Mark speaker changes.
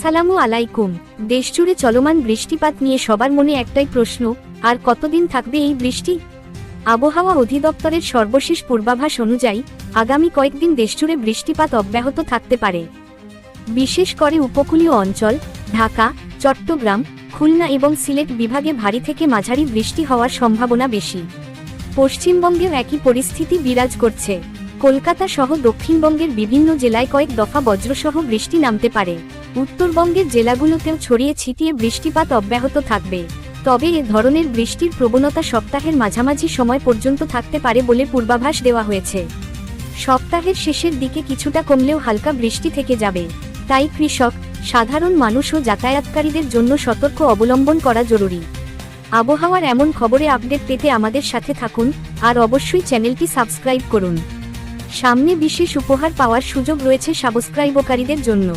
Speaker 1: আসসালামু আলাইকুম। দেশজুড়ে চলমান বৃষ্টিপাত নিয়ে সবার মনে একটাই প্রশ্ন, আর কতদিন থাকবে এই বৃষ্টি? আবহাওয়া অধিদপ্তরের সর্বশেষ পূর্বাভাস অনুযায়ী আগামী কয়েকদিন দেশজুড়ে বৃষ্টিপাত অব্যাহত থাকতে পারে। বিশেষ করে উপকূলীয় অঞ্চল, ঢাকা, চট্টগ্রাম, খুলনা এবং সিলেট বিভাগে ভারী থেকে মাঝারি বৃষ্টি হওয়ার সম্ভাবনা বেশি। পশ্চিমবঙ্গেও একই পরিস্থিতি বিরাজ করছে। কলকাতা সহ দক্ষিণবঙ্গের বিভিন্ন জেলায় কয়েক দফা বজ্রসহ বৃষ্টি নামতে পারে। উত্তরবঙ্গের জেলাগুলোতেও ছড়িয়ে ছিটিয়ে বৃষ্টিপাত অব্যাহত থাকবে। তবে এ ধরনের বৃষ্টির প্রবণতা সপ্তাহের মাঝামাঝি সময় পর্যন্ত থাকতে পারে বলে পূর্বাভাস দেওয়া হয়েছে। সপ্তাহের শেষের দিকে কিছুটা কমলেও হালকা বৃষ্টি থেকে যাবে। তাই কৃষক, সাধারণ মানুষ ও যাতায়াতকারীদের জন্য সতর্ক অবলম্বন করা জরুরি। আবহাওয়ার এমন খবরে আপডেট পেতে আমাদের সাথে থাকুন, আর অবশ্যই চ্যানেলটি সাবস্ক্রাইব করুন। সামনে বিশেষ উপহার পাওয়ার সুযোগ রয়েছে সাবস্ক্রাইবকারীদের জন্য।